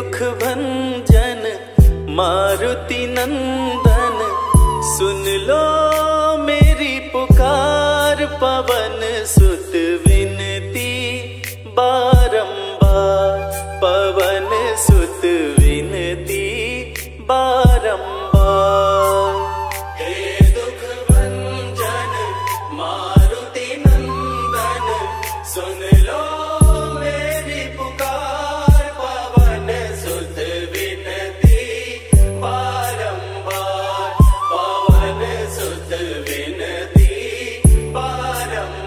दुख भंजन मारुति नंदन, सुन लो मेरी पुकार। पवन सुत विनती बारंबार, पवन सुत विनती बारंबार। हे दुख भंजन मारुति नंदन, सुन लो मेरी पुकार। पवन सुत विनती बारंबार, पवन सुत विनती बारंबार।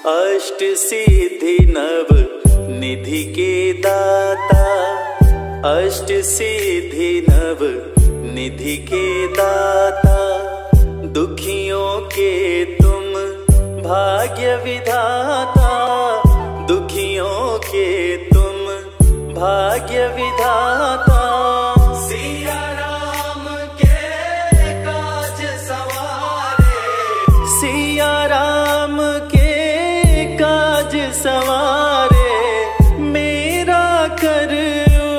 अष्ट सिद्धि नव निधि के दाता, अष्ट सिद्धि नव निधि के दाता। दुखियों के तुम भाग्य विधाता, दुखियों के तुम भाग्य विधाता। सिया राम के काज सवारे, सिया राम के काज सवारे। मेरा कर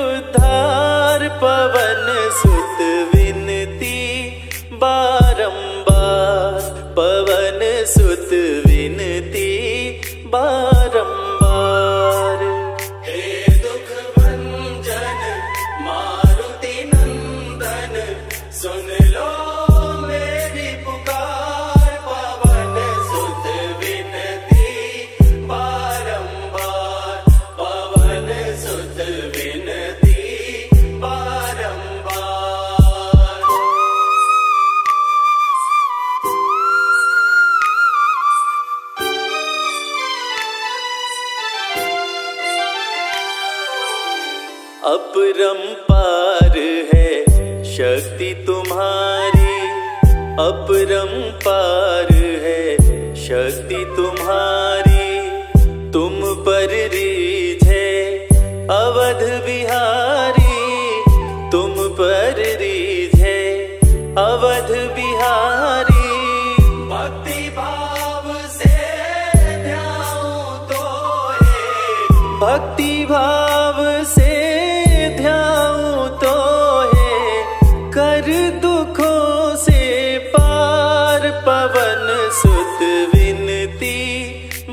उद्धार, पवन सुत विनती बारंबार, पवन सुत विनती बारंबार। हे दुख भंजन मारुति नंदन, सुन लो मेरी पुकार। पवन सुत विनती बारंबार, पवन सुत विनती बारंबार। अपरंपार है शक्ति तुम्हारी, अपरंपार है शक्ति तुम्हारी। तुम पर रीझे अवध बिहारी, तुम पर रीझे अवध बिहारी। भक्ति भाव से ध्याऊं तो है, भक्ति भाव से ध्याऊं तो है। कर दुखों से पार, पवन सुत विनती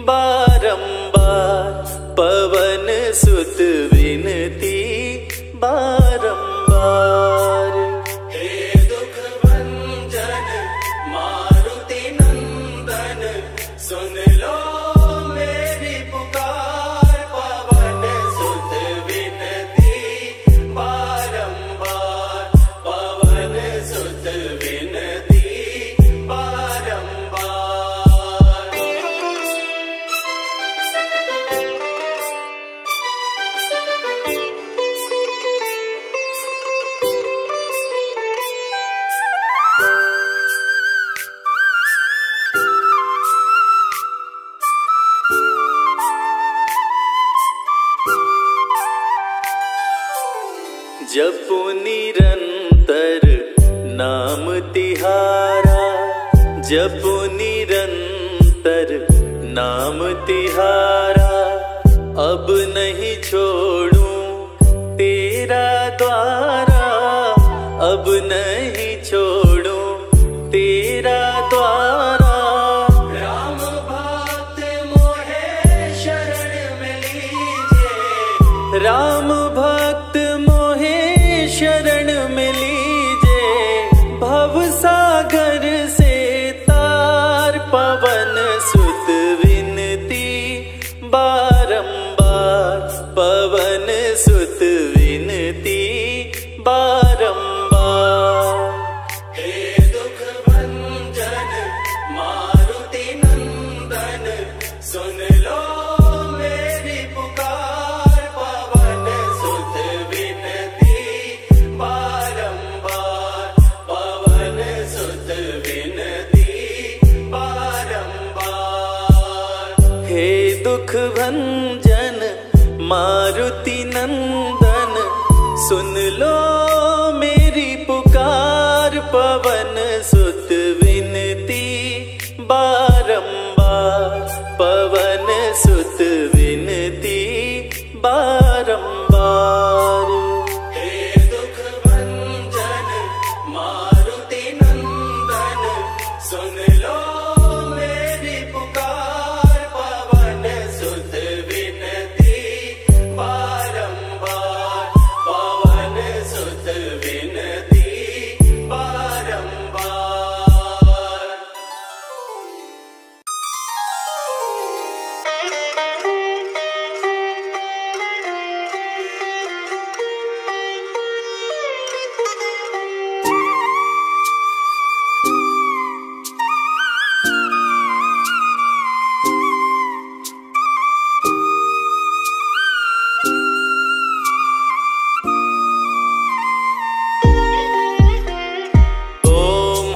बारंबार, पवन सुत विनती बारंबार। हे दुख भंजन मारुति नंदन, सुन लो मेरी पुकार। पवन सुत विनती बारंबार, पवन सुत विनती बारंबार। जपो निरंतर नाम तिहारा, जपो निरंतर नाम तिहारा। अब नहीं छोड़ूं तेरा द्वारा, अब नहीं छोड़ूं तेरा द्वारा। राम भक्त मोहे शरण में लीजिए, राम भक्त मोहे शरण में लीजिए। भव सागर से तार, पवन सुत विनती बारंबार, पवन सुत विनती बारंबार। हे दुख भंजन मारुति नंदन, सुन लो मेरी पुकार। पवन सुत विनती बारंबार, पवन सुत विनती मारुति नंदन सुन लो मेरी पुकार। पवन सुत विनती बारंबार, पवन सुत विनती बारंबार। हे दुख भंजन मारुति नंदन सुन लो मेरी पुकार। पवन सुत विनती बारंबार, पवन सुत विनती बारंबार।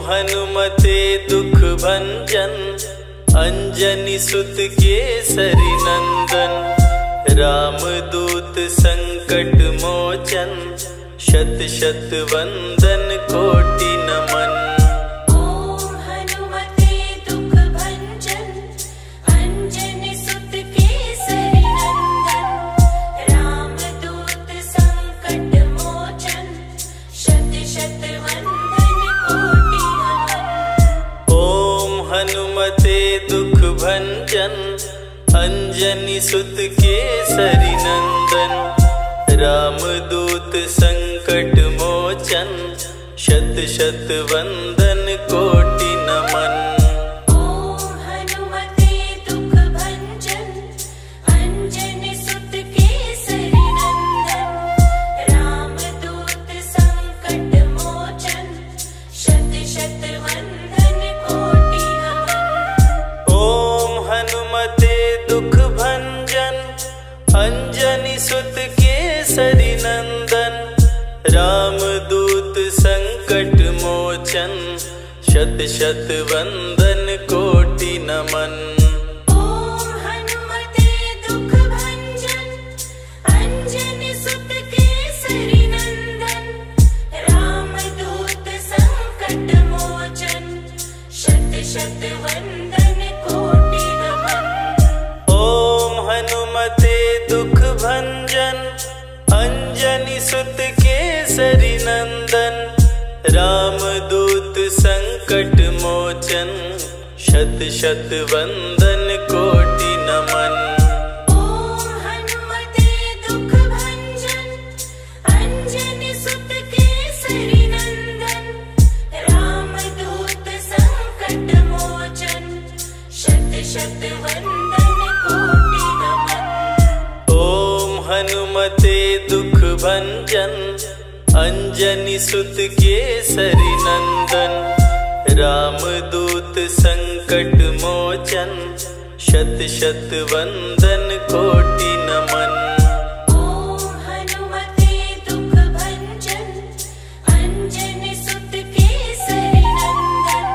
हनुमते दुख भंजन अंजनी सुत केसरी नंदन। रामदूत संकट मोचन शत शत वंदन कोटि नमन। ओम हनुमते दुख भंजन अंजनी सुत केसरी नंदन। रामदूत संकट मोचन शत शत वंदन कोटि नमन। ओम हनुमते दुख भंजन अंजनी सुत केसरी नंदन। रामदूत संकट मोचन शत शत वंदन कोटि नमन। ओम हनुमते दुख भंजन अंजनी सुत केसरी नंदन। रामदूत संकट मोचन शत शत वंदन कोटि नमन। ओम हनुमते दुख भंजन अंजनी सुत केसरी नंदन। रामदूत संकट मोचन शत शत वंदन कोटि नमन। ओम हनुमते दुख भंजन अंजनी सुत केसरी नंदन। रामदूत संकट मोचन शत शत वंदन कोटि नमन। ओम हनुमते दुख भंजन अंजनी सुत केसरी नंदन। रामदूत संकट मोचन शत शत वंदन कोटि नमन। ओम हनुमते दुख भंजन अंजनी सुत केसरी नंदन। रामदूत संकट मोचन शत शत वंदन कोटि नमन। ओम हनुमते दुख भंजन अंजनी सुत केसरी नंदन। रामदूत संकट मोचन शत शत वंदन कोटि नमन। ओम हनुमते दुख भंजन अंजनी सुत केसरी नंदन।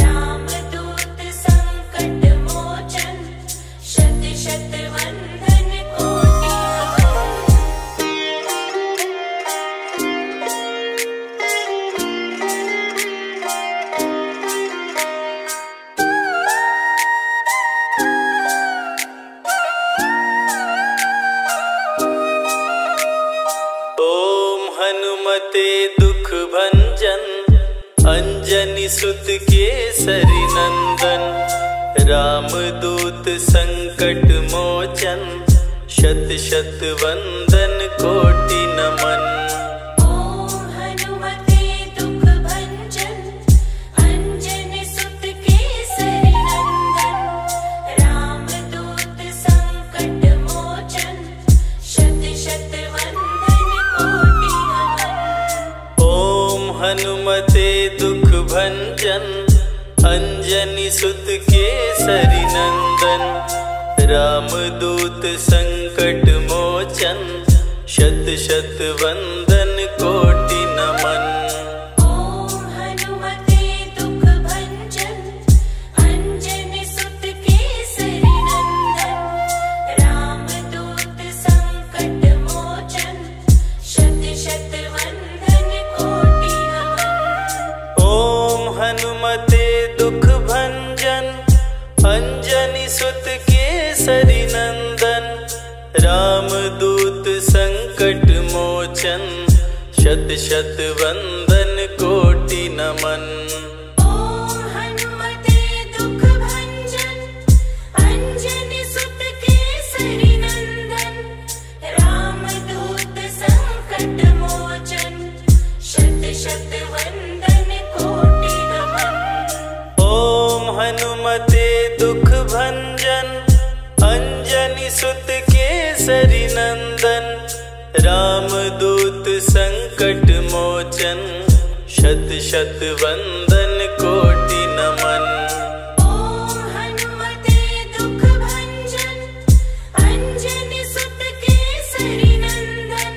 रामदूत संकट मोचन शत शत वंदन कोटि नमन। ओम हनुमते दुख भंजन अंजनी सुत केसरी नंदन। रामदूत संकट मोचन शत शत वंदन कोटि नमन। ओम हनुमते दुख भंजन अंजनी सुत केसरी नंदन। रामदूत संकट मोचन शत शत वंदन कोटि नमन। ओम हनुमते दुख भंजन अंजनी सुत केसरी नंदन। रामदूत संकट मोचन शत शत वंदन कोटि नमन। ओम हनुमते दुख भंजन अंजनी सुत केसरी नंदन। रामदूत रामदूत संकट मोचन, शत शत वंदन कोटि नमन। ओम हनुमते दुख भंजन, अंजनी सुत केसरी नंदन। रामदूत संकट मोचन, शत शत वंदन कोटि नमन। ओम हनुमते दुख भंजन, अंजनी सुत केसरी नंदन। रामदूत संकट मोचन, शत शत वंदन कोटि नमन। ओम हनुमते दुख भंजन, अंजनी सुत केसरी नंदन।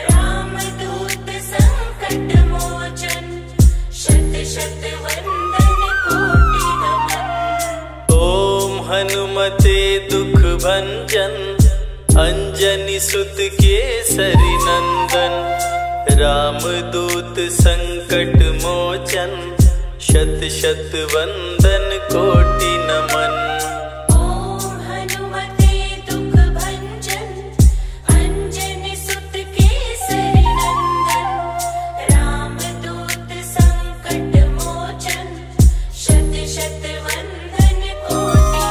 रामदूत संकट मोचन, शत शत वंदन कोटि नमन। ओम हनुमते दुख भंजन, अंजनी सुत केसरी नंदन। रामदूत संकट मोचन, शत शत वंदन कोटि नमन। ओम हनुमते दुख भंजन, अंजनी सुत केसरी नंदन। रामदूत संकट मोचन, शत शत वंदन कोटि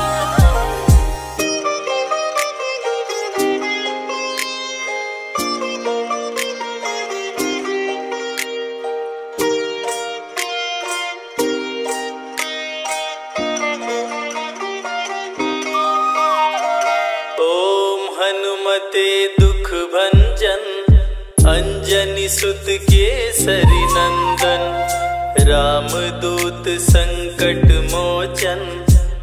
ओम हनुमते दुख भंजन, अंजनी सुत केसरी नंदन। रामदूत संकट मोचन,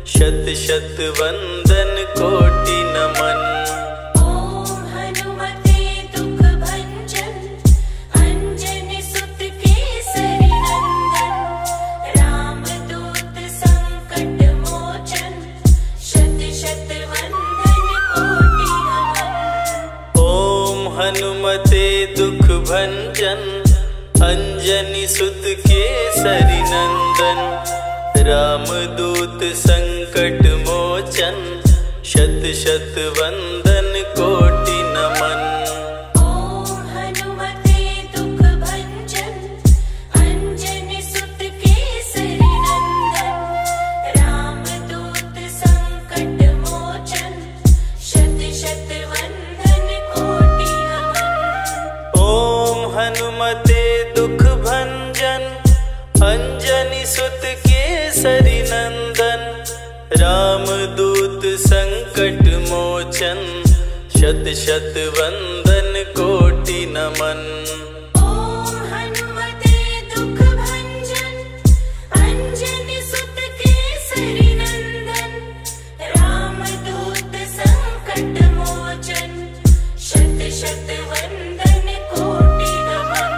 शत शत वंदन कोटि नमन। ओम हनुमते दुख भंजन, अंजनी सुत केसरी नंदन। रामदूत संकट मोचन, शत शत वंदन कोटि नमन। ओम हनुमते दुख भंजन, अंजनी सुत केसरी नंदन। रामदूत संकट मोचन, शत शत वंदन कोटि नमन। ओम हनुमते दुख भंजन, अंजनी सुत केसरी नंदन। रामदूत संकट मोचन, शत शत वंदन कोटि नमन। ओम हनुमते दुख भंजन, अंजनी सुत केसरी नंदन। रामदूत संकट मोचन, शत शत वंदन कोटि नमन। ओम हनुमते दुख भंजन, अंजनी सुत केसरी नंदन। रामदूत संकट मोचन, शत शत वंदन कोटि नमन।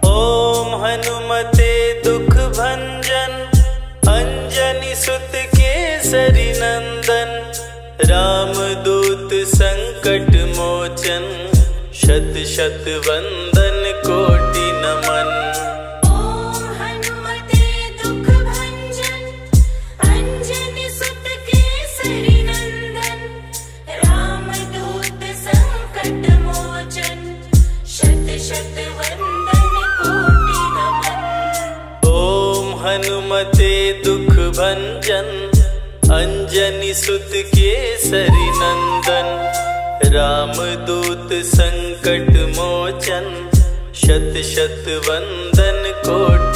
ओम हनुमते दुख भंजन, अंजनी सुत केसरी नंदन। रामदूत संकट मोचन, शत शत वंदन कोटि नमन। ओम हनुमते दुख भंजन, अंजनी सुत केसरी नंदन। रामदूत संकट मोचन, शत शत वंदन कोटि नमन। ओम हनुमते दुख भंजन, अंजनी सुत केसरी नंदन। रामदूत संकट मोचन, शत शत वंदन कोटि